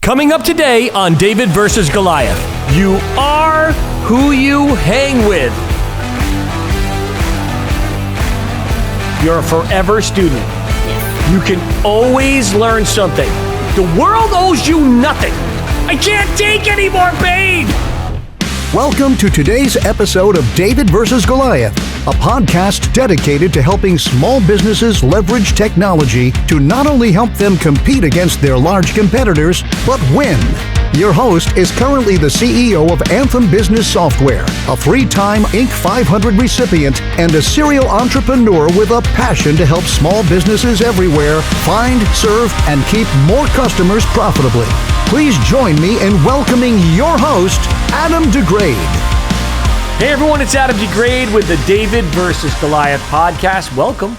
Coming up today on David versus Goliath, you are who you hang with. You're a forever student. You can always learn something. The world owes you nothing. I can't take any more pain. Welcome to today's episode of David versus Goliath, a podcast dedicated to helping small businesses leverage technology to not only help them compete against their large competitors, but win. Your host is currently the CEO of Anthem Business Software, a three-time Inc. 500 recipient, and a serial entrepreneur with a passion to help small businesses everywhere find, serve, and keep more customers profitably. Please join me in welcoming your host, Adam DeGrade. Hey everyone, it's Adam DeGrade with the David versus Goliath podcast. Welcome.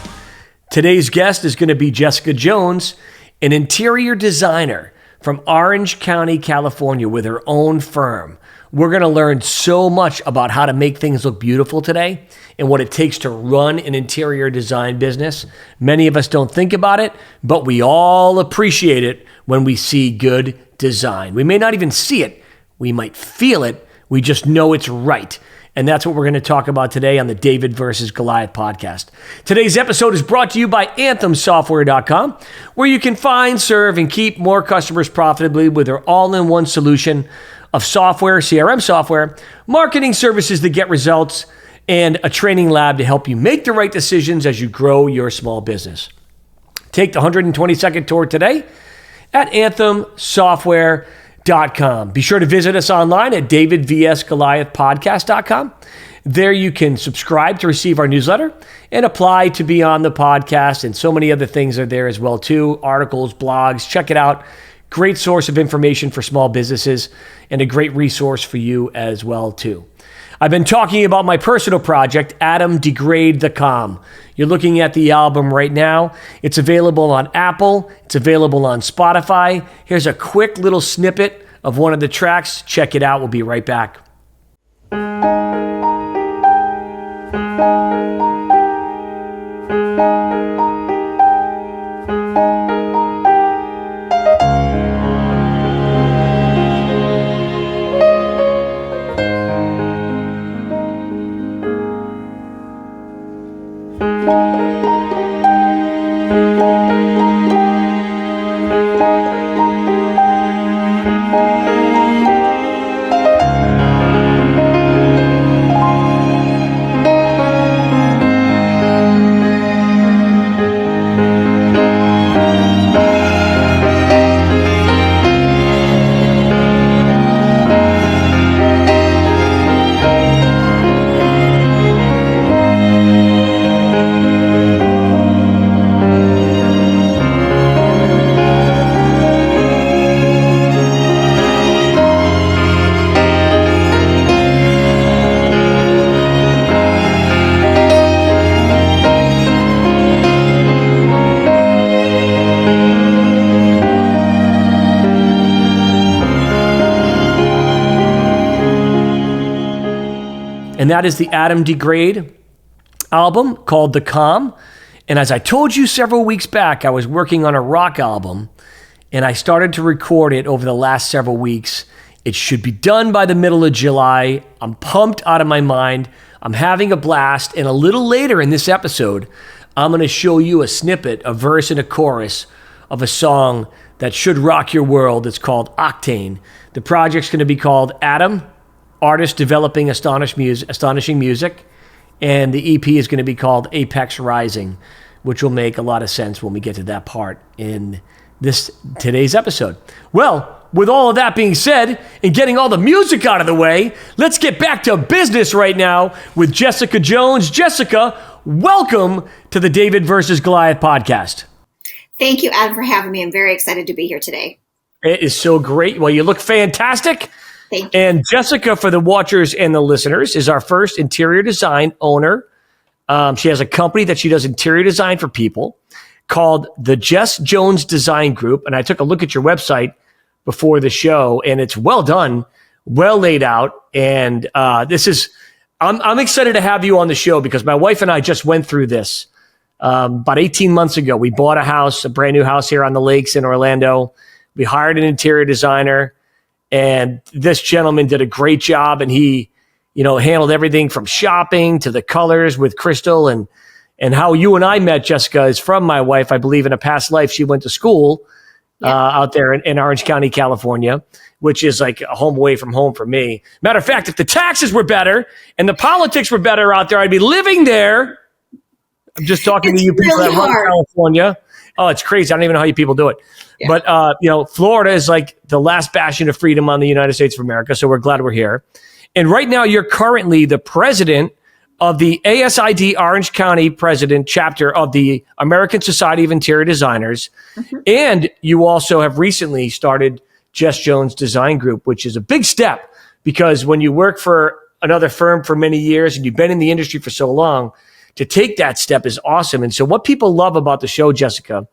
Today's guest is going to be Jessica Jones, an interior designer from Orange County, California, with her own firm. We're going to learn so much about how to make things look beautiful today and what it takes to run an interior design business. Many of us don't think about it, but we all appreciate it when we see good design. We may not even see it. We might feel it. We just know it's right. And that's what we're going to talk about today on the David versus Goliath podcast. Today's episode is brought to you by AnthemSoftware.com, where you can find, serve, and keep more customers profitably with their all-in-one solution of software, CRM software, marketing services that get results, and a training lab to help you make the right decisions as you grow your small business. Take the 120-second tour today at AnthemSoftware.com. Be sure to visit us online at davidvsgoliathpodcast.com. There you can subscribe to receive our newsletter and apply to be on the podcast, and so many other things are there as well too. Articles, blogs, check it out. Great source of information for small businesses and a great resource for you as well too. I've been talking about my personal project, Adam Degrade the Calm. You're looking at the album right now. It's available on Apple. It's available on Spotify. Here's a quick little snippet of one of the tracks. Check it out. We'll be right back. And that is the Adam Degrade album called The Calm. And as I told you several weeks back, I was working on a rock album and I started to record it over the last several weeks. It should be done by the middle of July. I'm pumped out of my mind. I'm having a blast. And a little later in this episode, I'm going to show you a snippet, a verse and a chorus of a song that should rock your world. It's called Octane. The project's going to be called Adam, Artist Developing Astonishing Music, and the EP is going to be called Apex Rising, which will make a lot of sense when we get to that part in today's episode. Well, with all of that being said, and getting all the music out of the way, let's get back to business right now with Jessica Jones. Jessica, welcome to the David versus Goliath podcast. Thank you, Adam, for having me. I'm very excited to be here today. It is so great. Well, you look fantastic. Thank you. And Jessica, for the watchers and the listeners, is our first interior design owner. She has a company that she does interior design for people called the Jess Jones Design Group. And I took a look at your website before the show, and it's well done, well laid out. And I'm excited to have you on the show because my wife and I just went through this about 18 months ago. We bought a brand new house here on the lakes in Orlando. We hired an interior designer, and this gentleman did a great job, and he, handled everything from shopping to the colors with Crystal. And how you and I met, Jessica, is from my wife. I believe in a past life, she went to school out there in Orange County, California, which is like a home away from home for me. Matter of fact, if the taxes were better and the politics were better out there, I'd be living there. I'm just talking to you people really that run California. Oh, it's crazy. I don't even know how you people do it. Yeah. But, Florida is like the last bastion of freedom on the United States of America. So we're glad we're here. And right now you're currently the president of the ASID Orange County president chapter of the American Society of Interior Designers. Mm-hmm. And you also have recently started Jess Jones Design Group, which is a big step because when you work for another firm for many years and you've been in the industry for so long, to take that step is awesome. And so what people love about the show, Jessica,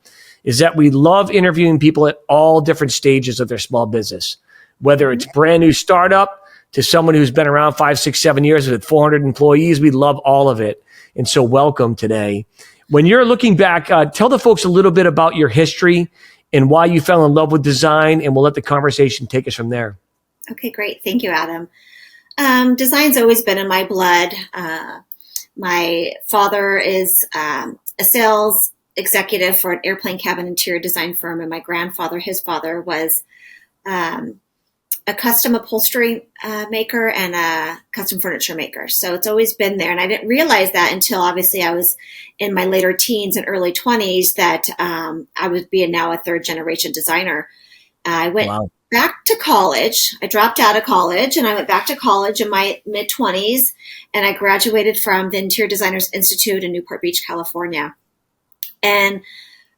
is that we love interviewing people at all different stages of their small business, whether it's brand new startup to someone who's been around 5, 6, 7 years with 400 employees. We love all of it. And so welcome today. When you're looking back, tell the folks a little bit about your history and why you fell in love with design, and we'll let the conversation take us from there. Okay, great. Thank you, Adam. Design's always been in my blood. My father is a sales executive for an airplane cabin interior design firm, and my grandfather, his father, was a custom upholstery maker and a custom furniture maker. So it's always been there. And I didn't realize that until obviously I was in my later teens and early 20s that I would be now a third generation designer. I went back to college. I dropped out of college and I went back to college in my mid 20s, and I graduated from the Interior Designers Institute in Newport Beach, California. And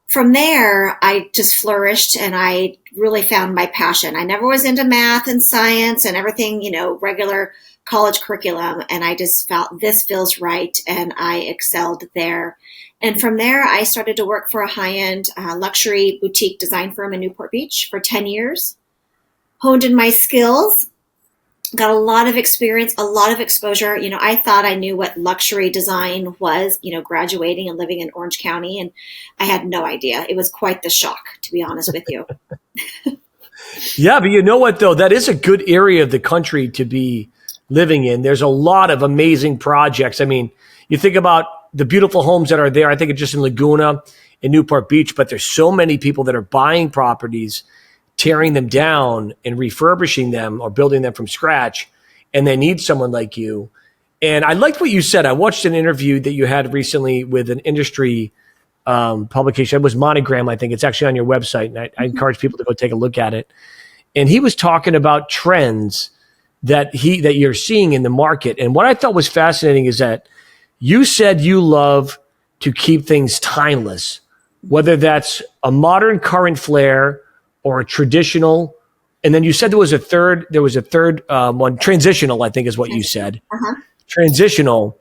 from there, I just flourished and I really found my passion. I never was into math and science and everything, regular college curriculum. And I just felt this feels right. And I excelled there. And from there, I started to work for a high-end luxury boutique design firm in Newport Beach for 10 years, honed in my skills, got a lot of experience, a lot of exposure. I thought I knew what luxury design was, graduating and living in Orange County. And I had no idea. It was quite the shock, to be honest with you. Yeah, but you know what, though? That is a good area of the country to be living in. There's a lot of amazing projects. I mean, you think about the beautiful homes that are there. I think it's just in Laguna, in Newport Beach, but there's so many people that are buying properties, tearing them down and refurbishing them or building them from scratch. And they need someone like you. And I liked what you said. I watched an interview that you had recently with an industry publication. It was Monogram, I think. It's actually on your website. And I encourage people to go take a look at it. And he was talking about trends that you're seeing in the market. And what I thought was fascinating is that you said you love to keep things timeless, whether that's a modern current flair or a traditional. And then you said there was a third one, transitional, I think is what you said. Uh-huh. Transitional.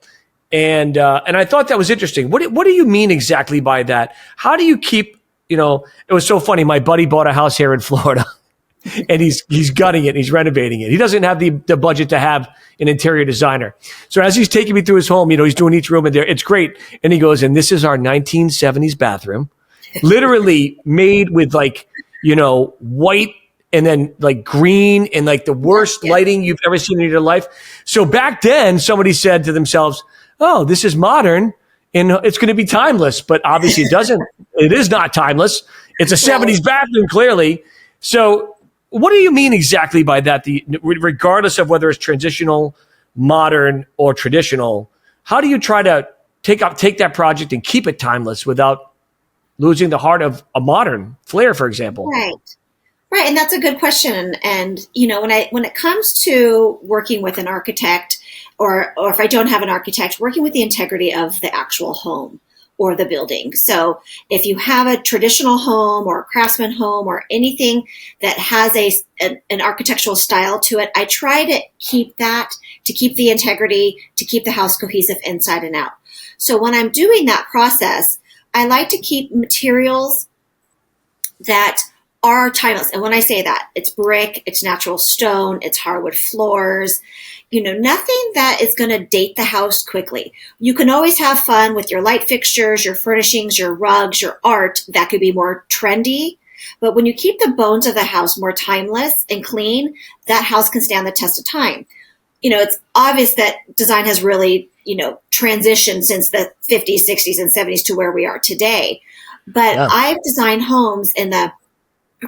And I thought that was interesting. What do you mean exactly by that? How do you keep, it was so funny. My buddy bought a house here in Florida and he's gutting it. He's renovating it. He doesn't have the budget to have an interior designer. So as he's taking me through his home, he's doing each room in there. It's great. And he goes, and this is our 1970s bathroom, literally made with white and then like green and like the worst lighting you've ever seen in your life. So back then somebody said to themselves, oh, this is modern and it's going to be timeless, but obviously it is not timeless. It's a 70s bathroom clearly. So what do you mean exactly by that? Regardless of whether it's transitional, modern or traditional, how do you try to take that project and keep it timeless without losing the heart of a modern flair, for example? Right. And that's a good question. And, when it comes to working with an architect or if I don't have an architect, working with the integrity of the actual home or the building. So if you have a traditional home or a craftsman home or anything that has an architectural style to it, I try to keep the integrity, to keep the house cohesive inside and out. So when I'm doing that process, I like to keep materials that are timeless. And when I say that, it's brick, it's natural stone, it's hardwood floors, nothing that is going to date the house quickly. You can always have fun with your light fixtures, your furnishings, your rugs, your art that could be more trendy, But when you keep the bones of the house more timeless and clean, that house can stand the test of time. It's obvious that design has really, transitioned since the 50s, 60s, and 70s to where we are today. But Yeah. I've designed homes in the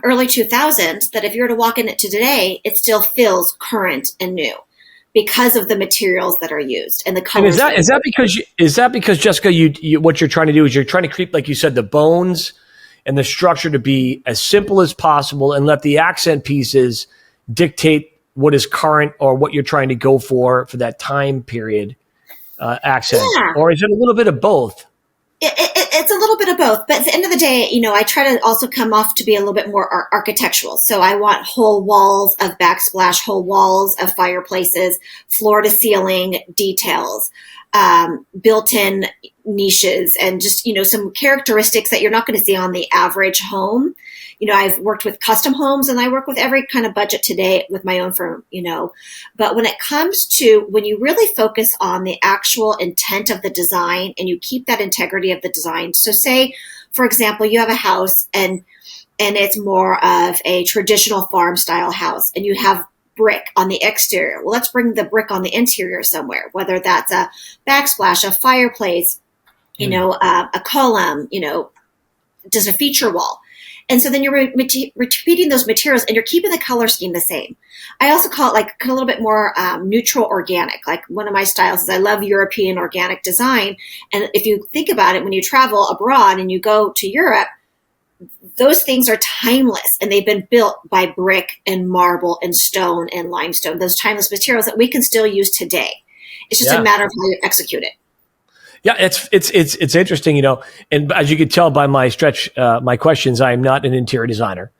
early 2000s that if you were to walk in it today, it still feels current and new because of the materials that are used and the colors. And is that because Jessica, you what you're trying to do is you're trying to keep, like you said, the bones and the structure to be as simple as possible and let the accent pieces dictate what is current or what you're trying to go for that time period accent? Yeah. Or is it a little bit of both? It's a little bit of both, but at the end of the day, I try to also come off to be a little bit more architectural. So I want whole walls of backsplash, whole walls of fireplaces, floor to ceiling details, built-in niches, and just, some characteristics that you're not going to see on the average home. I've worked with custom homes and I work with every kind of budget today with my own firm, but when it comes to when you really focus on the actual intent of the design and you keep that integrity of the design. So say, for example, you have a house and it's more of a traditional farm style house and you have brick on the exterior. Well, let's bring the brick on the interior somewhere, whether that's a backsplash, a fireplace, a column, just a feature wall. And so then you're repeating those materials and you're keeping the color scheme the same. I also call it like a little bit more neutral organic. Like one of my styles is I love European organic design. And if you think about it, when you travel abroad and you go to Europe, those things are timeless and they've been built by brick and marble and stone and limestone, those timeless materials that we can still use today. It's just a matter of how you execute it. Yeah, it's interesting, and as you can tell by my my questions, I am not an interior designer.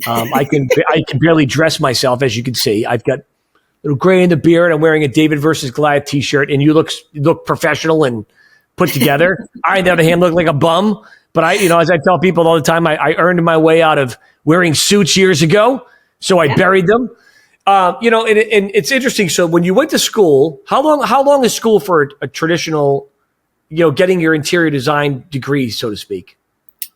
I can barely dress myself, as you can see. I've got a little gray in the beard. I'm wearing a David versus Goliath t-shirt, and you look professional and put together. I, on the other hand, look like a bum. But as I tell people all the time, I earned my way out of wearing suits years ago, so I buried them. And it's interesting. So when you went to school, how long is school for a traditional, getting your interior design degree, so to speak?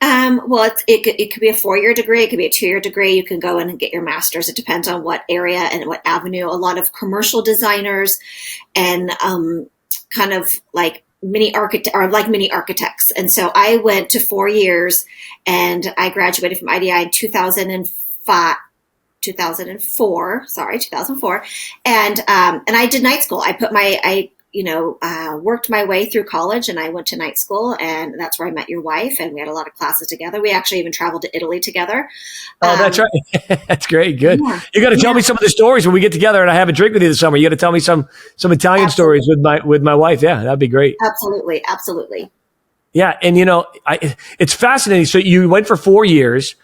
Well, it could be a 4-year degree. It could be a 2-year degree. You can go in and get your master's. It depends on what area and what avenue. A lot of commercial designers and kind of like mini architects. And so I went to 4 years and I graduated from IDI in 2004. And I did night school. Worked my way through college and I went to night school and that's where I met your wife and we had a lot of classes together. We actually even traveled to Italy together. Oh, that's right. That's great. Good. Yeah. You got to tell me some of the stories when we get together and I have a drink with you this summer. You got to tell me some Italian stories with my wife. Yeah, that'd be great. Absolutely. Yeah. And it's fascinating. So you went for 4 years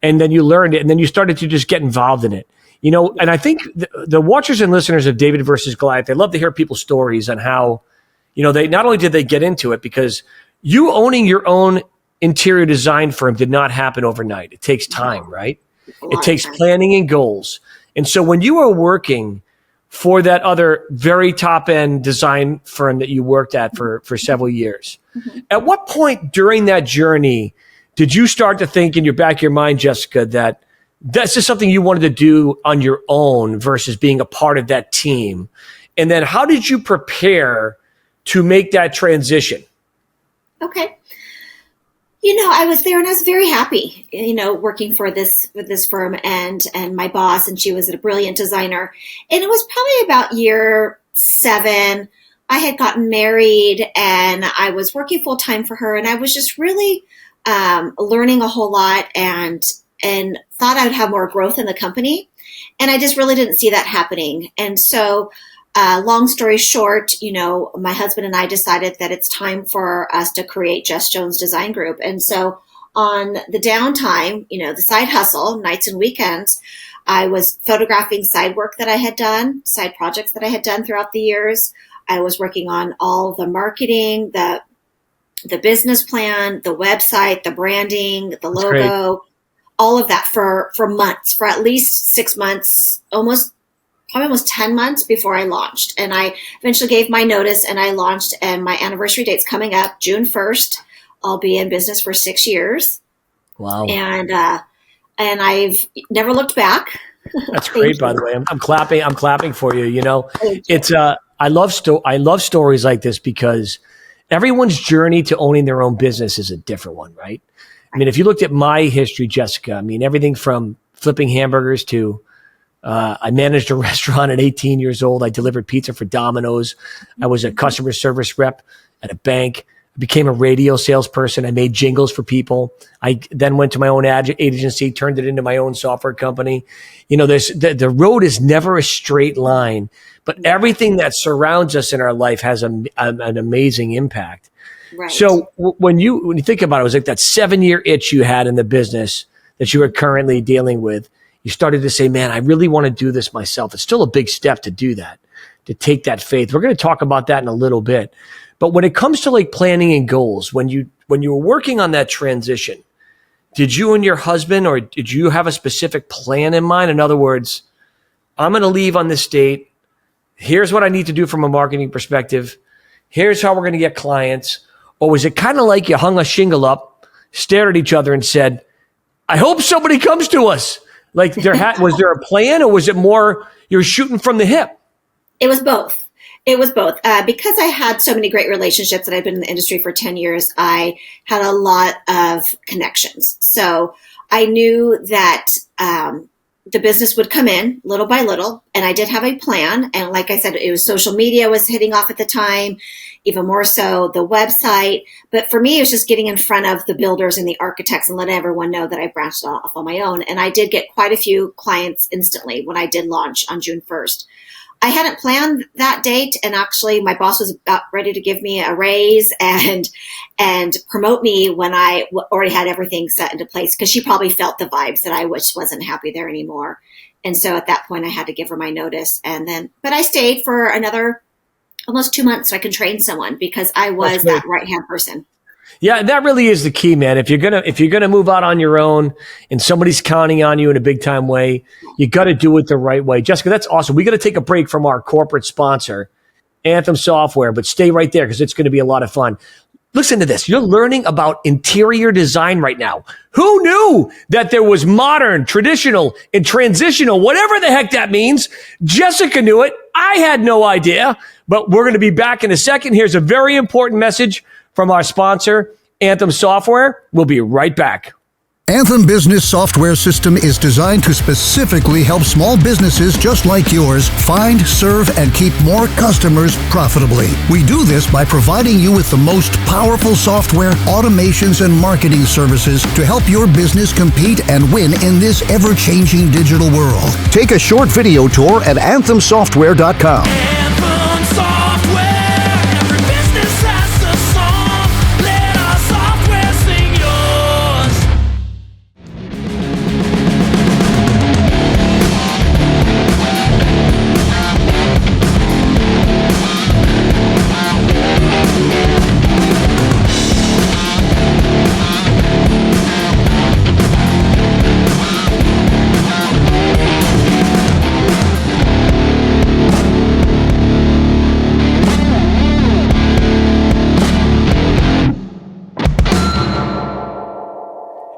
and then you learned it and then you started to just get involved in it. And I think the watchers and listeners of David versus Goliath, they love to hear people's stories on how, they not only did they get into it, because you owning your own interior design firm did not happen overnight. It takes time, right? It takes planning and goals. And so when you were working for that other very top end design firm that you worked at for several years, at what point during that journey did you start to think in your back of your mind, Jessica, that that's just something you wanted to do on your own versus being a part of that team? And then how did you prepare to make that transition? Okay. I was there and I was very happy, working for this firm and my boss, and she was a brilliant designer. And it was probably about year 7. I had gotten married and I was working full time for her. And I was just really learning a whole lot and thought I would have more growth in the company. And I just really didn't see that happening. And so, long story short, my husband and I decided that it's time for us to create Jess Jones Design Group. And so on the downtime, the side hustle, nights and weekends, I was photographing side work that I had done, side projects that I had done throughout the years. I was working on all the marketing, the business plan, the website, the branding, the logo, all of that for months, for at least 6 months, almost 10 months before I launched. And I eventually gave my notice and I launched, and my anniversary date's coming up June 1st. I'll be in business for 6 years. Wow. And and I've never looked back. That's great, by the way. I'm clapping for you. You know, Thank you. it's I love stories like this because everyone's journey to owning their own business is a different one, right? I mean, if you looked at my history, Jessica, I mean, everything from flipping hamburgers to I managed a restaurant at 18 years old. I delivered pizza for Domino's. I was a customer service rep at a bank. I became a radio salesperson. I made jingles for people. I then went to my own agency, turned it into my own software company. You know, the road is never a straight line, but everything that surrounds us in our life has an amazing impact. Right. So when you think about it, it was like that 7-year itch you had in the business that you are currently dealing with. You started to say, man, I really want to do this myself. It's still a big step to do that, to take that faith. We're going to talk about that in a little bit. But when it comes to like planning and goals, when you were working on that transition, did you and your husband, or did you have a specific plan in mind? In other words, I'm going to leave on this date. Here's what I need to do from a marketing perspective. Here's how we're going to get clients. Or was it kind of like you hung a shingle up, stared at each other and said, I hope somebody comes to us? Like was there a plan, or was it more you're shooting from the hip? It was both. Because I had so many great relationships and I've been in the industry for 10 years, I had a lot of connections. So I knew that the business would come in little by little, and I did have a plan. And like I said, it was social media was hitting off at the time, even more so the website. But for me, it was just getting in front of the builders and the architects and letting everyone know that I branched off on my own. And I did get quite a few clients instantly when I did launch on June 1st. I hadn't planned that date, and actually my boss was about ready to give me a raise and promote me when I already had everything set into place, because she probably felt the vibes that I wasn't happy there anymore. And so at that point I had to give her my notice, but I stayed for another almost 2 months so I could train someone, because I was that right-hand person. Yeah, that really is the key, man. If you're gonna move out on your own and somebody's counting on you in a big time way, you got to do it the right way. Jessica, that's awesome. We got to take a break from our corporate sponsor, Anthem Software, but stay right there because it's going to be a lot of fun. Listen to this. You're learning about interior design right now. Who knew that there was modern, traditional, and transitional, whatever the heck that means? Jessica knew it. I had no idea, but we're going to be back in a second. Here's a very important message from our sponsor, Anthem Software. We'll be right back. Anthem Business Software System is designed to specifically help small businesses just like yours find, serve, and keep more customers profitably. We do this by providing you with the most powerful software, automations, and marketing services to help your business compete and win in this ever-changing digital world. Take a short video tour at anthemsoftware.com. Anthem Software, every business has a song. Let our software sing yours.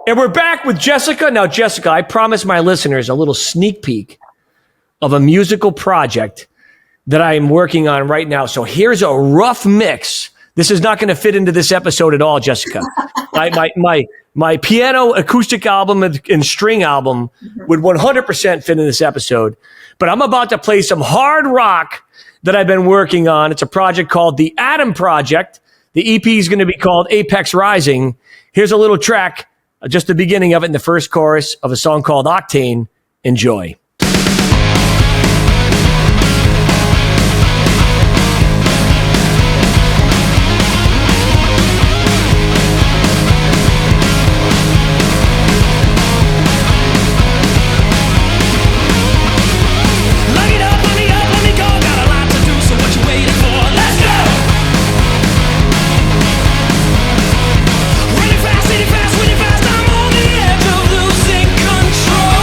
And we're back with Jessica. Now, Jessica, I promised my listeners a little sneak peek of a musical project that I am working on right now. So here's a rough mix. This is not going to fit into this episode at all, Jessica. My piano acoustic album and string album would 100% fit in this episode. But I'm about to play some hard rock that I've been working on. It's a project called The Atom Project. The EP is going to be called Apex Rising. Here's a little track, just the beginning of it in the first chorus of a song called Octane. Enjoy. Lock it up, let me go. Got a lot to do, so what you waiting for? Let's go! Running fast, I'm on the edge of losing control.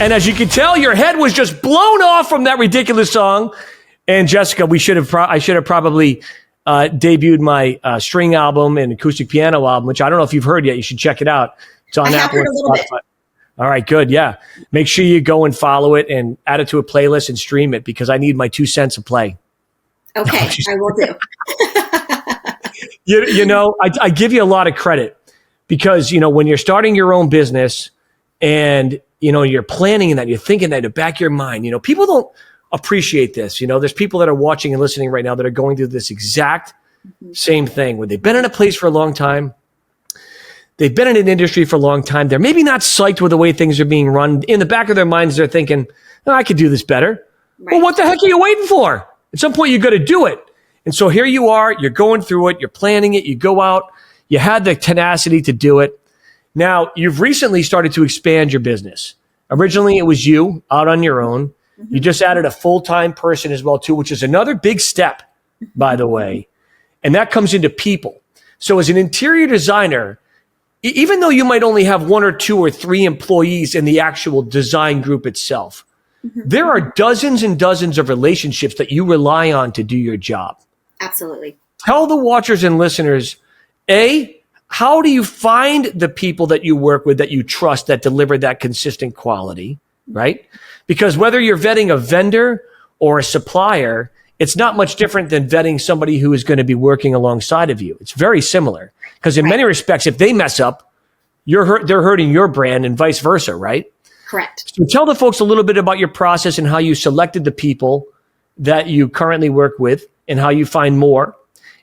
And as you can tell, your head was just blown off from that ridiculous song. And Jessica, I should have probably debuted my string album and acoustic piano album, which I don't know if you've heard yet. You should check it out. It's on I have Apple heard a little bit. All right, good. Yeah. Make sure you go and follow it and add it to a playlist and stream it because I need my 2 cents of play. Okay, I will do. I give you a lot of credit because, when you're starting your own business and, you're planning that, you're thinking that in the back of your mind, people don't appreciate this. There's people that are watching and listening right now that are going through this exact same thing where they've been in a place for a long time. They've been in an industry for a long time. They're maybe not psyched with the way things are being run. In the back of their minds, they're thinking, oh, I could do this better. Right. Well, what the heck are you waiting for? At some point, you got to do it. And so here you are, you're going through it, you're planning it, you go out, you had the tenacity to do it. Now, you've recently started to expand your business. Originally, it was you out on your own. You just added a full-time person as well, too, which is another big step, by the way. And that comes into people. So as an interior designer, even though you might only have 1 or 2 or 3 employees in the actual design group itself, there are dozens and dozens of relationships that you rely on to do your job. Absolutely. Tell the watchers and listeners, how do you find the people that you work with that you trust that deliver that consistent quality, right? Because whether you're vetting a vendor or a supplier, it's not much different than vetting somebody who is going to be working alongside of you. It's very similar because in many respects, if they mess up, they're hurting your brand and vice versa, right? Correct. So tell the folks a little bit about your process and how you selected the people that you currently work with and how you find more.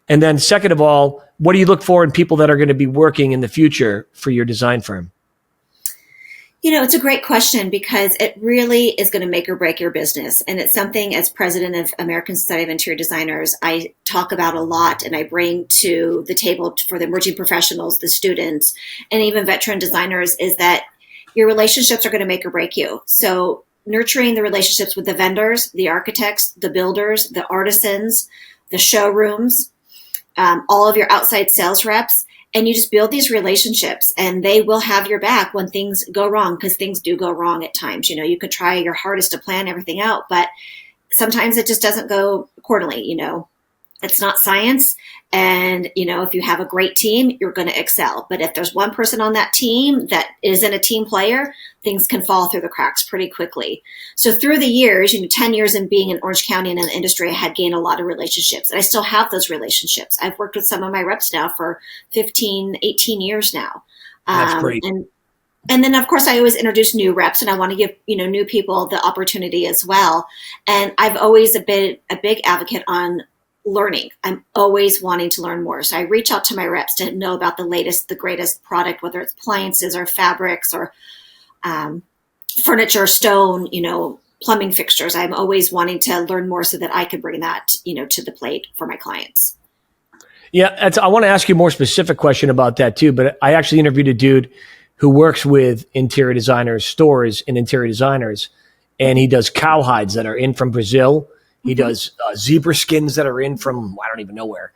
And then second of all, what do you look for in people that are going to be working in the future for your design firm? It's a great question because it really is going to make or break your business. And it's something as president of American Society of Interior Designers, I talk about a lot and I bring to the table for the emerging professionals, the students, and even veteran designers is that your relationships are going to make or break you. So nurturing the relationships with the vendors, the architects, the builders, the artisans, the showrooms, all of your outside sales reps, and you just build these relationships and they will have your back when things go wrong because things do go wrong at times. You could try your hardest to plan everything out, but sometimes it just doesn't go accordingly. It's not science. And, if you have a great team, you're going to excel. But if there's one person on that team that isn't a team player, things can fall through the cracks pretty quickly. So through the years, 10 years in being in Orange County and in the industry, I had gained a lot of relationships. And I still have those relationships. I've worked with some of my reps now for 15, 18 years now. That's great. And then, of course, I always introduce new reps and I want to give, new people the opportunity as well. And I've always been a big advocate on learning. I'm always wanting to learn more. So I reach out to my reps to know about the latest, the greatest product, whether it's appliances or fabrics or furniture, stone, plumbing fixtures. I'm always wanting to learn more so that I can bring that, to the plate for my clients. Yeah, I want to ask you a more specific question about that too, but I actually interviewed a dude who works with interior designers, stores and interior designers, and he does cowhides that are in from Brazil. He does zebra skins that are in from, I don't even know where,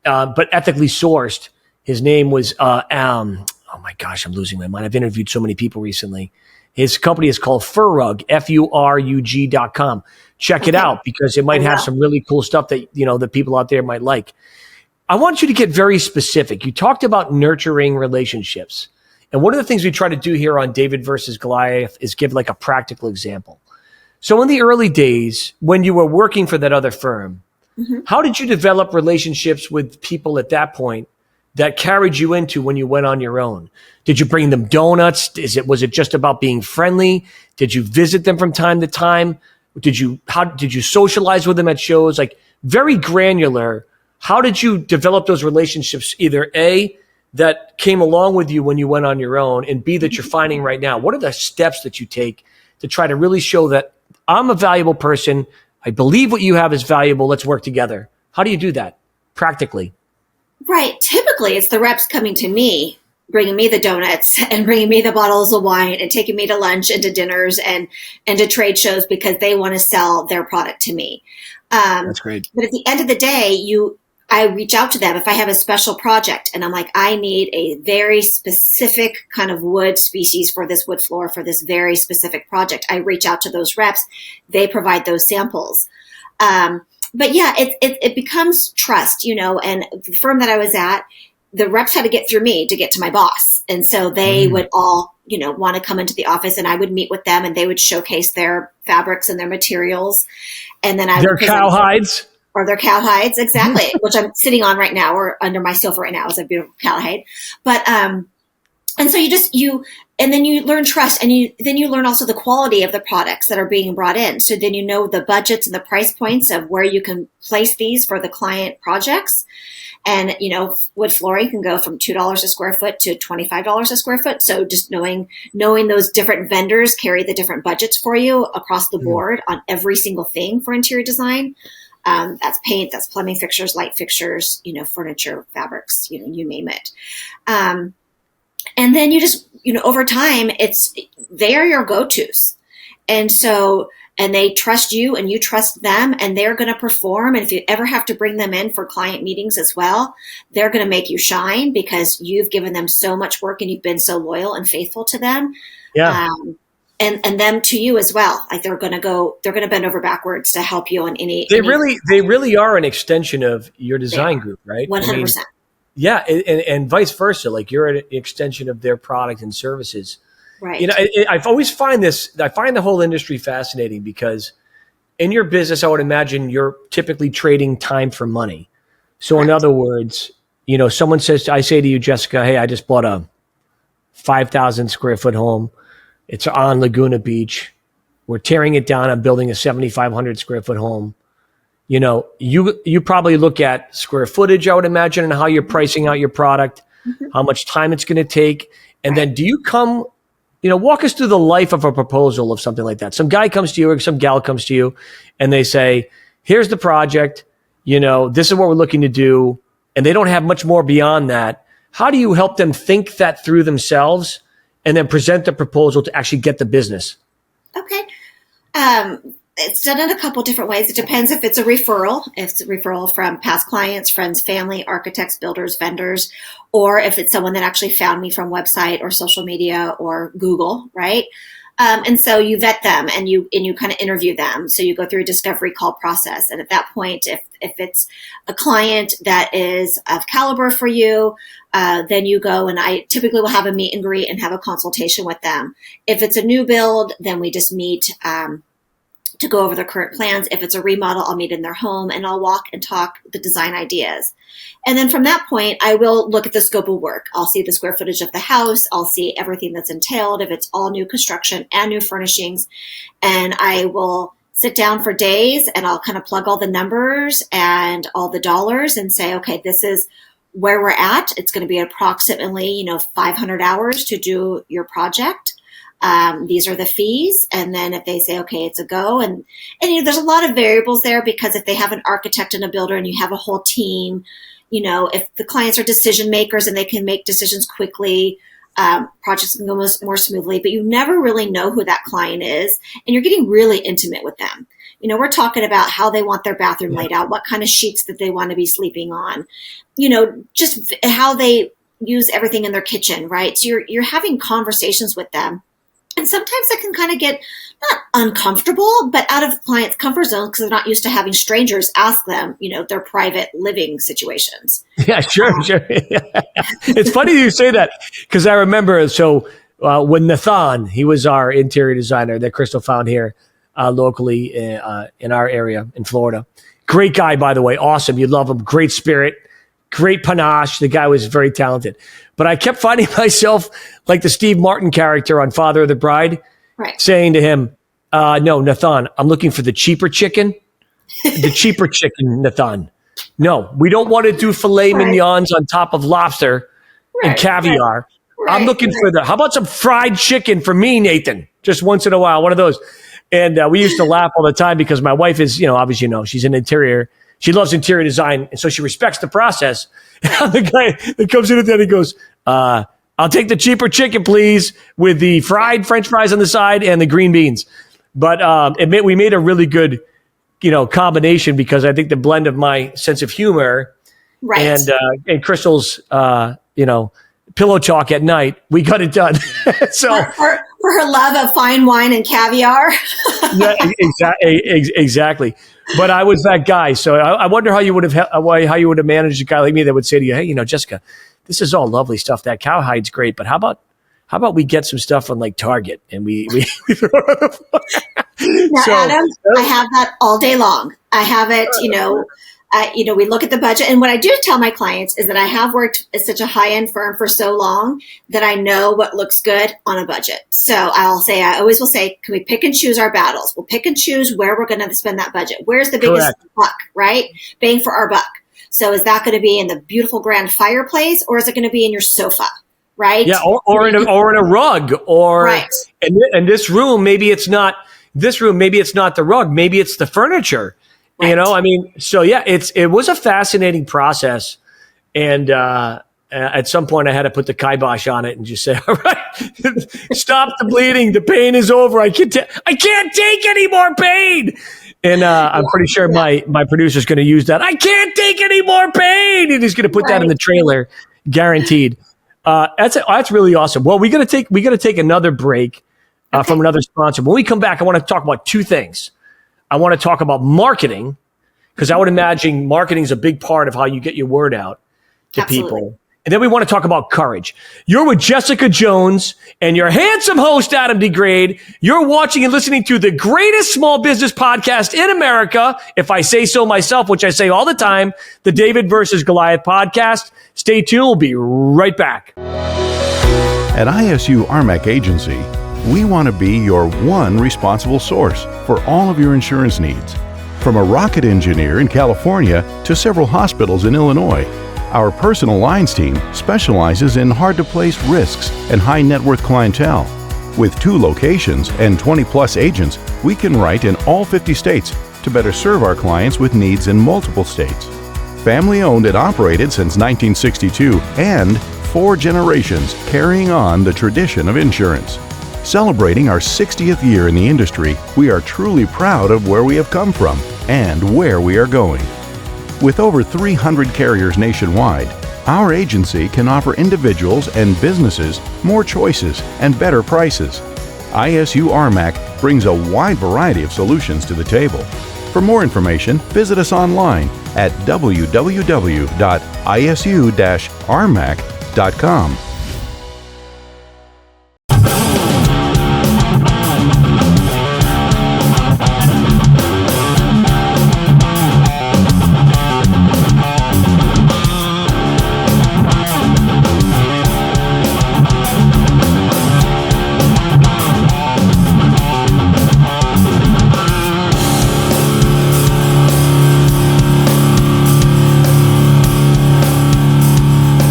but ethically sourced. His name was, oh my gosh, I'm losing my mind. I've interviewed so many people recently. His company is called Furrug, FURUG.com. Check it out because it might have some really cool stuff that, the people out there might like. I want you to get very specific. You talked about nurturing relationships. And one of the things we try to do here on David versus Goliath is give like a practical example. So in the early days, when you were working for that other firm, how did you develop relationships with people at that point that carried you into when you went on your own? Did you bring them donuts? Was it just about being friendly? Did you visit them from time to time? How did you socialize with them at shows? Like very granular. How did you develop those relationships? Either A, that came along with you when you went on your own, and B, that you're finding right now. What are the steps that you take to try to really show that I'm a valuable person. I believe what you have is valuable. Let's work together. How do you do that practically? Right. Typically, it's the reps coming to me, bringing me the donuts and bringing me the bottles of wine and taking me to lunch and to dinners and to trade shows because they want to sell their product to me. That's great. But at the end of the day, I reach out to them if I have a special project and I'm like, I need a very specific kind of wood species for this wood floor for this very specific project. I reach out to those reps. They provide those samples. But yeah, it becomes trust, and the firm that I was at, the reps had to get through me to get to my boss. And so they would all, want to come into the office, and I would meet with them, and they would showcase their fabrics and their materials. And then their cowhides. Or their cowhides, exactly, which I'm sitting on right now, or under my sofa right now is a beautiful cowhide. But, and so and then you learn trust, and then you learn also the quality of the products that are being brought in. So then the budgets and the price points of where you can place these for the client projects. And, wood flooring can go from $2 a square foot to $25 a square foot. So just knowing those different vendors carry the different budgets for you across the board on every single thing for interior design. That's paint, that's plumbing fixtures, light fixtures, furniture, fabrics, you name it. And then you just, over time, they are your go-tos. And so, and they trust you and you trust them, and they're going to perform. And if you ever have to bring them in for client meetings as well, they're going to make you shine because you've given them so much work and you've been so loyal and faithful to them. Yeah. And them to you as well. Like they're going to bend over backwards to help you on any. They really are an extension of your design group, right? 100%. Yeah. And vice versa. Like you're an extension of their product and services. Right. I've always I find the whole industry fascinating because in your business, I would imagine you're typically trading time for money. So in other words, someone I say to you, Jessica, hey, I just bought a 5,000 square foot home. It's on Laguna Beach. We're tearing it down. I'm building a 7,500 square foot home. You probably look at square footage, I would imagine, and how you're pricing out your product, how much time it's going to take. And then do you come, walk us through the life of a proposal of something like that. Some guy comes to you or some gal comes to you and they say, here's the project, this is what we're looking to do. And they don't have much more beyond that. How do you help them think that through themselves and then present the proposal to actually get the business? Okay. It's done in a couple different ways. It depends if it's a referral. If it's a referral from past clients, friends, family, architects, builders, vendors, or if it's someone that actually found me from website or social media or Google, right? And so you vet them and you kind of interview them. So you go through a discovery call process. And at that point, if it's a client that is of caliber for you, then you go, and I typically will have a meet and greet and have a consultation with them. If it's a new build, then we just meet to go over their current plans. If it's a remodel, I'll meet in their home and I'll walk and talk the design ideas. And then from that point, I will look at the scope of work. I'll see the square footage of the house. I'll see everything that's entailed, if it's all new construction and new furnishings. And I will sit down for days and I'll kind of plug all the numbers and all the dollars and say, okay, this is where we're at. It's going to be approximately, 500 hours to do your project. These are the fees. And then if they say, okay, it's a go. And there's a lot of variables there because if they have an architect and a builder and you have a whole team, if the clients are decision makers and they can make decisions quickly, projects can go more smoothly, but you never really know who that client is. And you're getting really intimate with them. We're talking about how they want their bathroom laid out, what kind of sheets that they want to be sleeping on, just how they use everything in their kitchen, right? So you're having conversations with them. And sometimes it can kind of get not uncomfortable, but out of clients' comfort zone because they're not used to having strangers ask them, their private living situations. Yeah, sure. It's funny you say that because I remember, when Nathan, he was our interior designer that Crystal found here locally in our area in Florida. Great guy, by the way. Awesome. You'd love him. Great spirit. Great panache. The guy was very talented. But I kept finding myself like the Steve Martin character on Father of the Bride, right, saying to him, no, Nathan, I'm looking for the cheaper chicken. The cheaper chicken, Nathan. No, we don't want to do filet mignons on top of lobster and caviar. Right. I'm looking for how about some fried chicken for me, Nathan? Just once in a while, one of those. And we used to laugh all the time because my wife is, obviously, she's an interior. She loves interior design, and so she respects the process. And the guy that comes in at the end, he goes, I'll take the cheaper chicken, please, with the fried French fries on the side and the green beans. But we made a really good, combination because I think the blend of my sense of humor Right. and Crystal's, pillow talk at night, we got it done. So for her love of fine wine and caviar. yeah, exactly. But I was that guy. So I wonder how you would have managed a guy like me that would say to you, hey, Jessica, this is all lovely stuff. That cowhide's great, but how about we get some stuff from like Target and we throw it on the floor. Now, Adam, I have that all day long. I have it, we look at the budget. And what I do tell my clients is that I have worked at such a high-end firm for so long that I know what looks good on a budget. So I always will say, can we pick and choose our battles? We'll pick and choose where we're going to spend that budget. Where's the biggest buck, right? Bang for our buck. So is that going to be in the beautiful grand fireplace, or is it going to be in your sofa? Right. Yeah. Or in a rug, or right. in this room, maybe it's not the rug. Maybe it's the furniture. Right. So yeah, it was a fascinating process. And at some point I had to put the kibosh on it and just say, all right, stop the bleeding. The pain is over. I can't take any more pain. And I'm pretty sure my producer's going to use that. I can't take any more pain. And he's going to put that in the trailer, guaranteed. That's really awesome. Well, we got to take another break from another sponsor. When we come back, I want to talk about two things. I want to talk about marketing, because I would imagine marketing is a big part of how you get your word out to people. And then we want to talk about courage. You're with Jessica Jones and your handsome host, Adam DeGrade. You're watching and listening to the greatest small business podcast in America, if I say so myself, which I say all the time, the David versus Goliath podcast. Stay tuned. We'll be right back. At ISU RMAC Agency, we want to be your one responsible source for all of your insurance needs. From a rocket engineer in California to several hospitals in Illinois, our personal lines team specializes in hard-to-place risks and high-net-worth clientele. With 2 locations and 20-plus agents, we can write in all 50 states to better serve our clients with needs in multiple states. Family-owned and operated since 1962, and 4 generations carrying on the tradition of insurance. Celebrating our 60th year in the industry, we are truly proud of where we have come from and where we are going. With over 300 carriers nationwide, our agency can offer individuals and businesses more choices and better prices. ISU RMAC brings a wide variety of solutions to the table. For more information, visit us online at www.isu-rmac.com.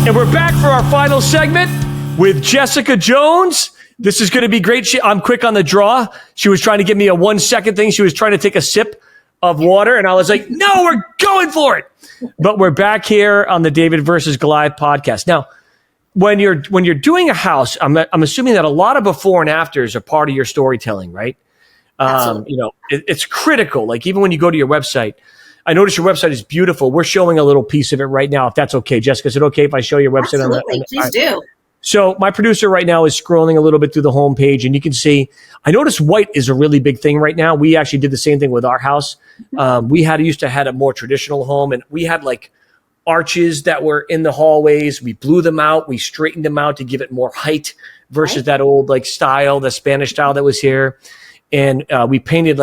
And we're back for our final segment with Jessica Jones. This is going to be great. I'm quick on the draw. She was trying to give me a 1-second thing. She was trying to take a sip of water, and I was like, no, we're going for it. But we're back here on the David versus Goliath podcast. Now, when you're doing a house, I'm assuming that a lot of before and afters are part of your storytelling, right? It's critical. Like even when you go to your website, I notice your website is beautiful. We're showing a little piece of it right now, if that's okay. Jessica, is it okay if I show your website? Absolutely, please do. So my producer right now is scrolling a little bit through the homepage, and you can see, I notice white is a really big thing right now. We actually did the same thing with our house. We used to have a more traditional home, and we had like arches that were in the hallways. We blew them out. We straightened them out to give it more height versus that old like style, the Spanish style that was here. And we painted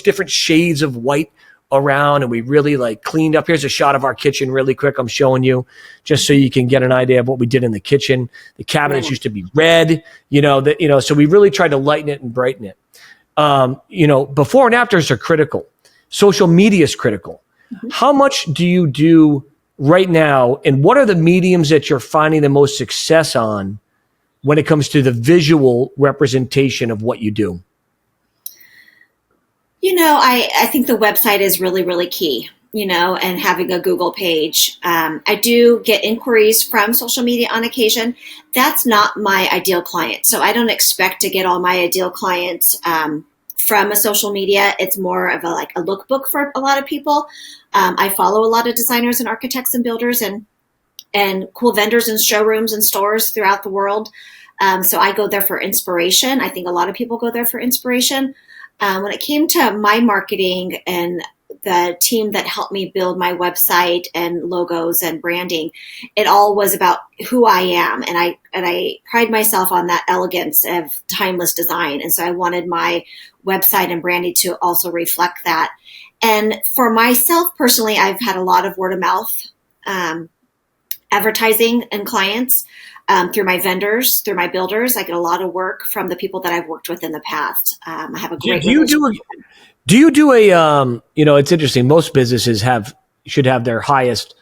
different shades of white around, and we really like cleaned up. Here's a shot of our kitchen really quick. I'm showing you just so you can get an idea of what we did in the kitchen. The cabinets used to be red, so we really tried to lighten it and brighten it. Before and afters are critical. Social media is critical. Mm-hmm. How much do you do right now, and what are the mediums that you're finding the most success on when it comes to the visual representation of what you do? I think the website is really, really key, and having a Google page. I do get inquiries from social media on occasion. That's not my ideal client. So I don't expect to get all my ideal clients from a social media. It's more of a lookbook for a lot of people. I follow a lot of designers and architects and builders and cool vendors and showrooms and stores throughout the world. So I go there for inspiration. I think a lot of people go there for inspiration. When it came to my marketing and the team that helped me build my website and logos and branding, it all was about who I am. And I pride myself on that elegance of timeless design. And so I wanted my website and branding to also reflect that. And for myself personally, I've had a lot of word of mouth advertising and clients through my vendors, through my builders. I get a lot of work from the people that I've worked with in the past. I have a great Do you do a, it's interesting. Most businesses should have their highest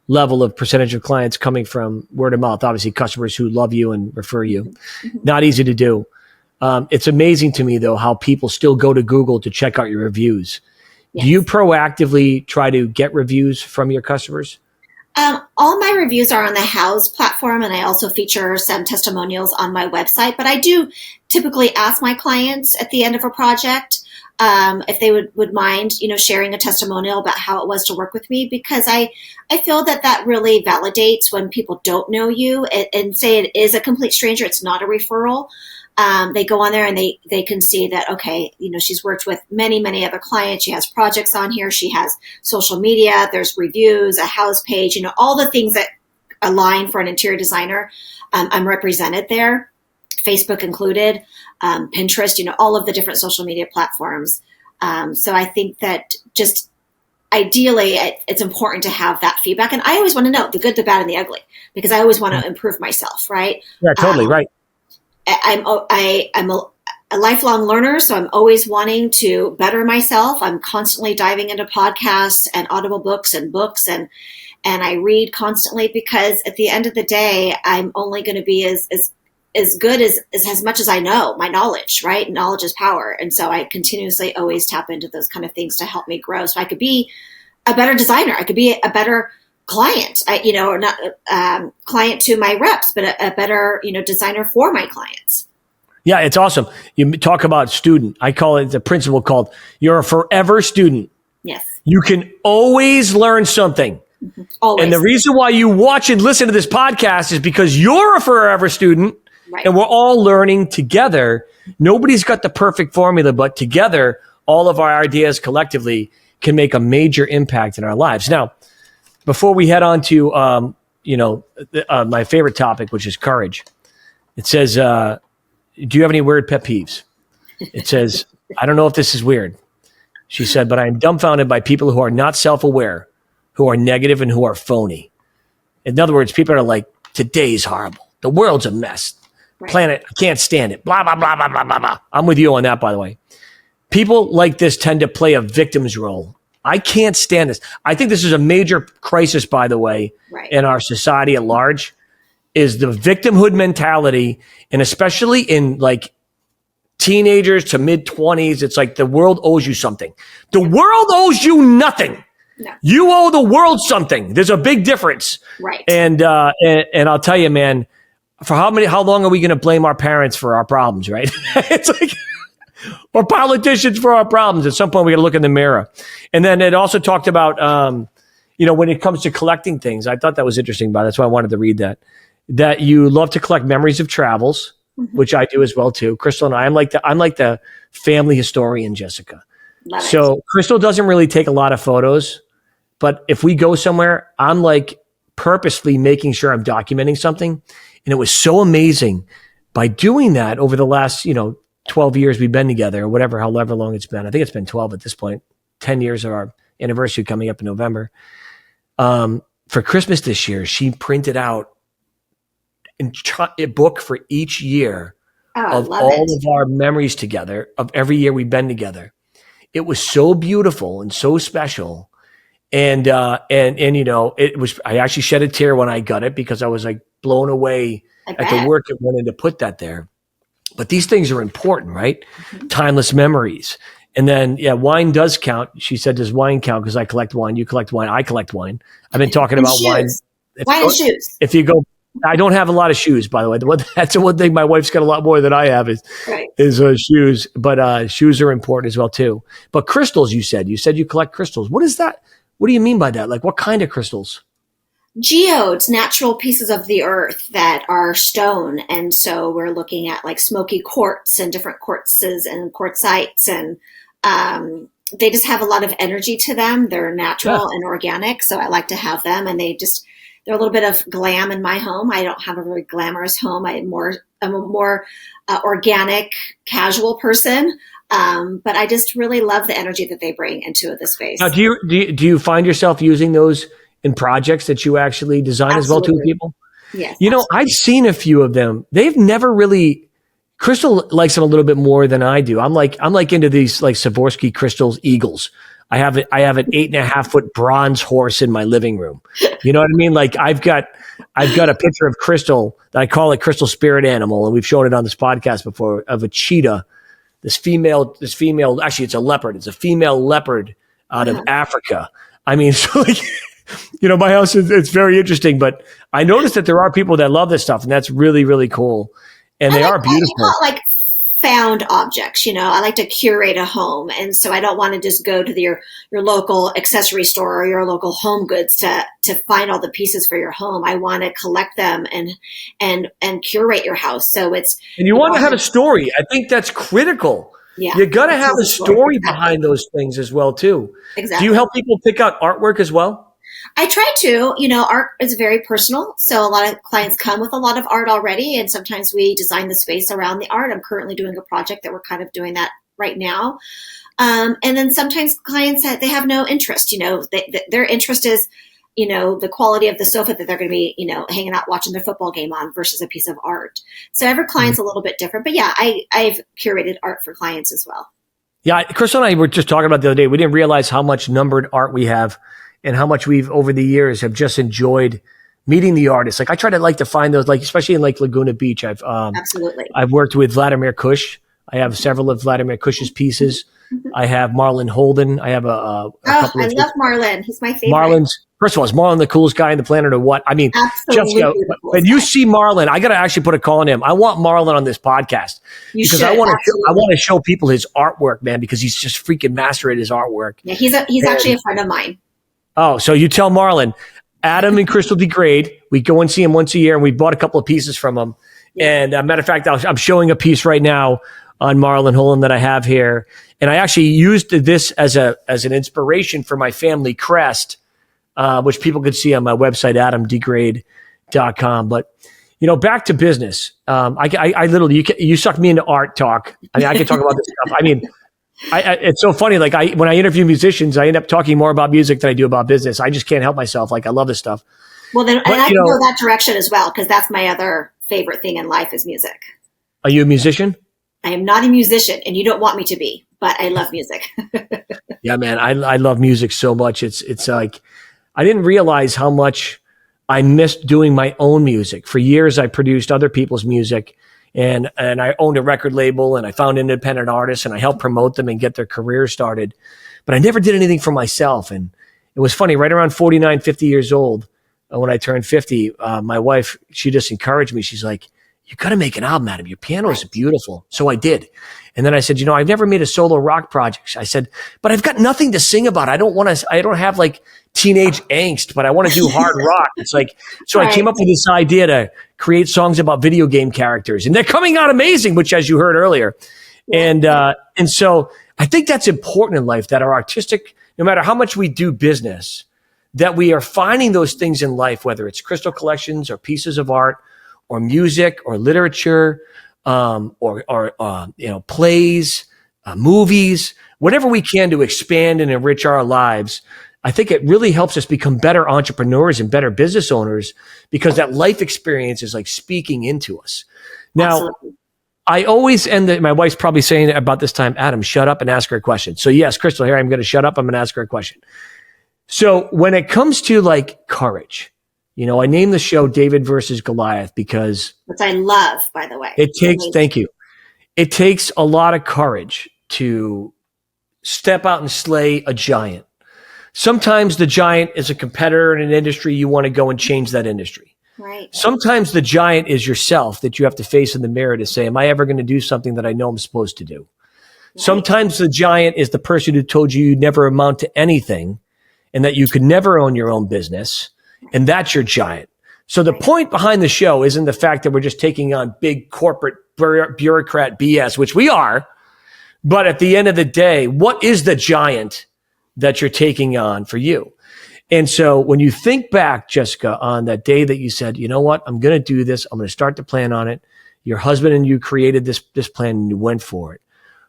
level of percentage of clients coming from word of mouth. Obviously, customers who love you and refer you. Mm-hmm. Not easy to do. It's amazing to me, though, how people still go to Google to check out your reviews. Yes. Do you proactively try to get reviews from your customers? All my reviews are on the Houzz platform, and I also feature some testimonials on my website. But I do typically ask my clients at the end of a project if they would mind, sharing a testimonial about how it was to work with me, because I feel that really validates when people don't know you and say it is a complete stranger. It's not a referral. They go on there and they can see that, okay, she's worked with many, many other clients. She has projects on here. She has social media. There's reviews, a Houzz page, all the things that align for an interior designer. I'm represented there, Facebook included, Pinterest, all of the different social media platforms. So I think that just ideally it's important to have that feedback. And I always want to know the good, the bad, and the ugly, because I always want to improve myself. Right. Yeah, totally. Right. I'm a lifelong learner, so I'm always wanting to better myself. I'm constantly diving into podcasts and audible books and I read constantly, because at the end of the day, I'm only going to be as good as much as I know, my knowledge, right? Knowledge is power. And so I continuously always tap into those kind of things to help me grow, so I could be a better designer. I could be a better client, or not client to my reps, but a better, designer for my clients. Yeah, it's awesome. You talk about student. I call it the principle called you're a forever student. Yes. You can always learn something. Mm-hmm. Always. And the reason why you watch and listen to this podcast is because you're a forever student. Right. And we're all learning together. Nobody's got the perfect formula, but together, all of our ideas collectively can make a major impact in our lives. Now, before we head on to, my favorite topic, which is courage, it says, do you have any weird pet peeves? It says, I don't know if this is weird. She said, but I am dumbfounded by people who are not self-aware, who are negative, and who are phony. In other words, people are like, today's horrible. The world's a mess. Right. Planet, I can't stand it. Blah, blah, blah, blah, blah, blah, blah. I'm with you on that, by the way. People like this tend to play a victim's role. I can't stand this. I think this is a major crisis, by the way, right, in our society at large, is the victimhood mentality. And especially in like teenagers to mid-20s, it's like the world owes you something. The world owes you nothing. No. You owe the world something. There's a big difference. Right. And I'll tell you, man, for how long are we going to blame our parents for our problems, right? It's like, or politicians for our problems. At some point, we got to look in the mirror. And then it also talked about, when it comes to collecting things, I thought that was interesting, but that's why I wanted to read that you love to collect memories of travels, mm-hmm, which I do as well too. Crystal and I'm like the family historian, Jessica. Love so it. Crystal doesn't really take a lot of photos, but if we go somewhere, I'm like purposely making sure I'm documenting something. And it was so amazing by doing that over the last, 12 years we've been together, or whatever, however long it's been. I think it's been 12 at this point, 10 years of our anniversary coming up in November. For Christmas this year, she printed out a book for each year of all of our memories together, of every year we've been together. It was so beautiful and so special. And it was, I actually shed a tear when I got it, because I was like blown away at the work it went into put that there. But these things are important, right? Mm-hmm. Timeless memories. And then, wine does count. She said, does wine count? Because I collect wine. You collect wine. I collect wine. I've been talking about wine. Wine and shoes. If you go, I don't have a lot of shoes, by the way. That's the one thing my wife's got a lot more than I have is shoes. But shoes are important as well too. But crystals, you said you collect crystals. What is that? What do you mean by that? Like what kind of crystals? Geodes, natural pieces of the earth that are stone. And so we're looking at like smoky quartz and different quartzes and quartzites. And they just have a lot of energy to them. They're natural and organic. So I like to have them. And they're a little bit of glam in my home. I don't have a very glamorous home. I'm a more organic, casual person. But I just really love the energy that they bring into the space. Now, do you find yourself using those in projects that you actually design as well too, people? Yes. You know, I've seen a few of them. They've never really, Crystal likes them a little bit more than I do. I'm like into these like Swarovski crystals, eagles. I have an 8.5 foot bronze horse in my living room. You know what I mean? Like I've got a picture of Crystal that I call a crystal spirit animal. And we've shown it on this podcast before of a cheetah. This female, actually it's a leopard. It's a female leopard out of Africa. I mean, so like, you know, my house it's very interesting, but I noticed that there are people that love this stuff, and that's really, really cool. And they are beautiful. Like found objects, you know, I like to curate a home. And so I don't want to just go to your local accessory store or your local home goods to find all the pieces for your home. I want to collect them and curate your house. So and you want to have a story. I think that's critical. Yeah. You got to have a story behind those things as well too. Exactly. Do you help people pick out artwork as well? I try to. You know, art is very personal. So a lot of clients come with a lot of art already, and sometimes we design the space around the art. I'm currently doing a project that we're kind of doing that right now. And then sometimes clients, they have no interest. You know, their interest is, you know, the quality of the sofa that they're going to be, you know, hanging out watching their football game on versus a piece of art. So every client's a little bit different. But yeah, I've curated art for clients as well. Yeah, Crystal and I were just talking about the other day. We didn't realize how much numbered art we have and how much we've over the years have just enjoyed meeting the artists. Like I try to like to find those, like especially in like Laguna Beach. Absolutely. I've worked with Vladimir Kush. I have several of Vladimir Kush's pieces. I have Marlon Holden. I have a couple I love Marlon. He's my favorite. Marlon's, first of all, is Marlon the coolest guy on the planet or what? I mean, absolutely, Jessica, when you see Marlon, I got to actually put a call on him. I want Marlon on this podcast because I want to show people his artwork, man, because he's just freaking master at his artwork. Yeah, he's actually a friend of mine. Oh, so you tell Marlon, Adam and Crystal degrade. We go and see him once a year, and we bought a couple of pieces from him. Yeah. And matter of fact, I'm showing a piece right now on Marlon Holden that I have here. And I actually used this as an inspiration for my family crest, which people could see on my website, adamdegrade.com. But, you know, back to business. I literally, you sucked me into art talk. I mean, I could talk about this stuff. I mean, it's so funny. Like when I interview musicians, I end up talking more about music than I do about business. I just can't help myself. Like I love this stuff. Well, then, and I can go that direction as well, because that's my other favorite thing in life is music. Are you a musician? I am not a musician, and you don't want me to be, but I love music. Yeah, man, I love music so much. It's like I didn't realize how much I missed doing my own music. For years, I produced other people's music. And I owned a record label and I found independent artists and I helped promote them and get their careers started. But I never did anything for myself. And it was funny, right around 49, 50 years old, when I turned 50, my wife, she just encouraged me. She's like, you got to make an album, Adam. Your piano is beautiful. So I did. And then I said, you know, I've never made a solo rock project. I said, but I've got nothing to sing about. I don't have like teenage angst, but I want to do hard rock. It's like, so I came up with this idea to create songs about video game characters, and they're coming out amazing, which as you heard earlier. And so I think that's important in life, that our artistic, no matter how much we do business, that we are finding those things in life, whether it's crystal collections or pieces of art or music or literature, or plays, movies, whatever we can to expand and enrich our lives. I think it really helps us become better entrepreneurs and better business owners, because that life experience is like speaking into us. Now, absolutely. I always end my wife's probably saying about this time, Adam, shut up and ask her a question. So yes, Crystal, here I'm going to shut up. I'm going to ask her a question. So when it comes to like courage, you know, I named the show David versus Goliath because, which I love, by the way. Thank you. It takes a lot of courage to step out and slay a giant. Sometimes the giant is a competitor in an industry. You want to go and change that industry. Right. Sometimes the giant is yourself that you have to face in the mirror to say, am I ever going to do something that I know I'm supposed to do? Right. Sometimes the giant is the person who told you you'd never amount to anything and that you could never own your own business. And that's your giant. So the point behind the show isn't the fact that we're just taking on big corporate bureaucrat BS, which we are. But at the end of the day, what is the giant that you're taking on for you? And so when you think back, Jessica, on that day that you said, you know what, I'm going to do this. I'm going to start to plan on it. Your husband and you created this plan and you went for it.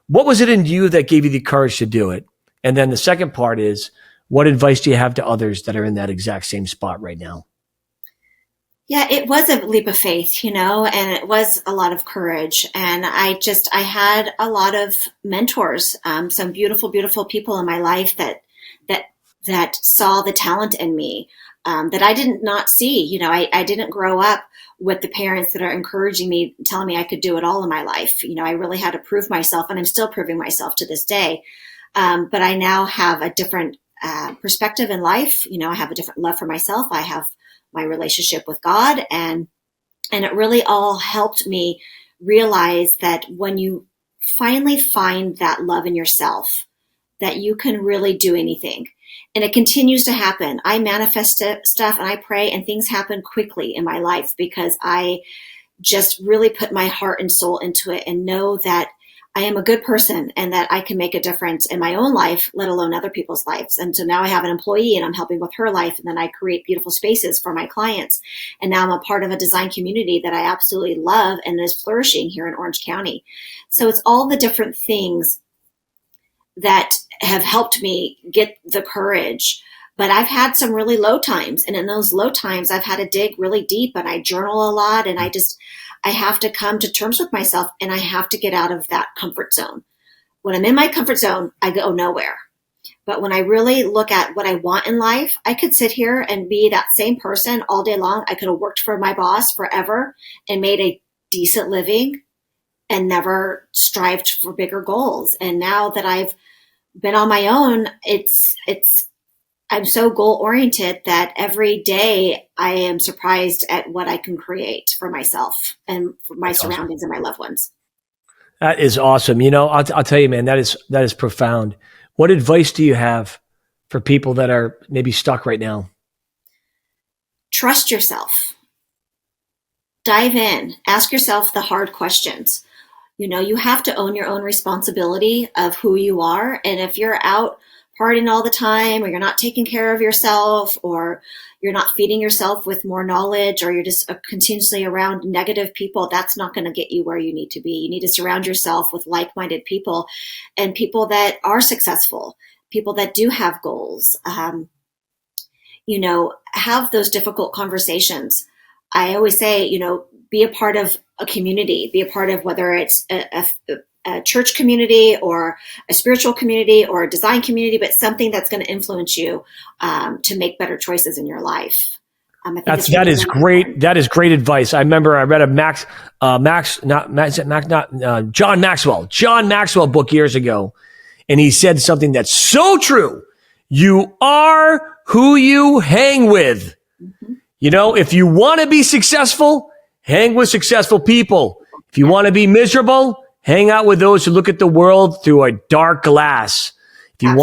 What was it in you that gave you the courage to do it? And then the second part is, what advice do you have to others that are in that exact same spot right now? Yeah, it was a leap of faith, and it was a lot of courage. And I had a lot of mentors, some beautiful, beautiful people in my life that saw the talent in me, that I did not see. I didn't grow up with the parents that are encouraging me, telling me I could do it all in my life. I really had to prove myself, and I'm still proving myself to this day. But I now have a different perspective in life. I have a different love for myself. I have my relationship with God, and it really all helped me realize that when you finally find that love in yourself, that you can really do anything. And it continues to happen. I manifest stuff and I pray, and things happen quickly in my life because I just really put my heart and soul into it and know that I am a good person and that I can make a difference in my own life, let alone other people's lives. And so now I have an employee and I'm helping with her life. And then I create beautiful spaces for my clients. And now I'm a part of a design community that I absolutely love and is flourishing here in Orange County. So it's all the different things that have helped me get the courage. But I've had some really low times. And in those low times, I've had to dig really deep, and I journal a lot. And I have to come to terms with myself, and I have to get out of that comfort zone. When I'm in my comfort zone, I go nowhere. But when I really look at what I want in life, I could sit here and be that same person all day long. I could have worked for my boss forever and made a decent living and never strived for bigger goals. And now that I've been on my own, I'm so goal oriented that every day I am surprised at what I can create for myself and for my surroundings and my loved ones. That is awesome. I'll tell you, man, that is profound. What advice do you have for people that are maybe stuck right now? Trust yourself. Dive in. Ask yourself the hard questions. You have to own your own responsibility of who you are. And if you're out partying all the time, or you're not taking care of yourself, or you're not feeding yourself with more knowledge, or you're just continuously around negative people, that's not going to get you where you need to be. You need to surround yourself with like-minded people and people that are successful, people that do have goals. Have those difficult conversations. I always say, be a part of a community, be a part of whether it's a church community or a spiritual community or a design community, but something that's going to influence you to make better choices in your life. That is great. That is great advice. I remember I read a John Maxwell book years ago, and he said something that's so true. You are who you hang with. Mm-hmm. If you want to be successful, hang with successful people. If you want to be miserable, hang out with those who look at the world through a dark glass. If you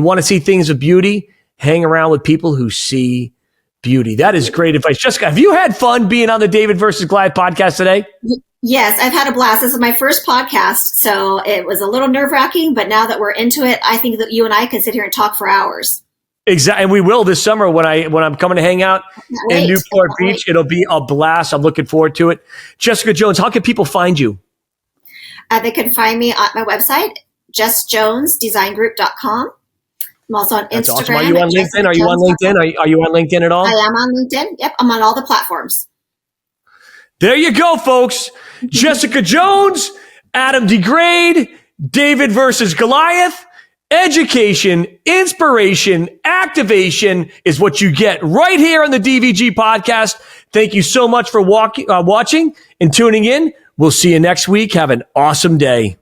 want to see things of beauty, hang around with people who see beauty. That is great advice. Jessica, have you had fun being on the David versus Goliath podcast today? Yes, I've had a blast. This is my first podcast, so it was a little nerve-wracking, but now that we're into it, I think that you and I can sit here and talk for hours. Exactly, and we will this summer when I'm coming to hang out in Newport Beach. It'll be a blast. I'm looking forward to it. Jessica Jones, how can people find you? They can find me at my website, justjonesdesigngroup.com. I'm also on Instagram. That's awesome. Are you on LinkedIn? Are you on LinkedIn? Are you on LinkedIn at all? I am on LinkedIn. Yep, I'm on all the platforms. There you go, folks. Jessica Jones, Adam DeGrade, David versus Goliath. Education, inspiration, activation is what you get right here on the DVG podcast. Thank you so much for watching and tuning in. We'll see you next week. Have an awesome day.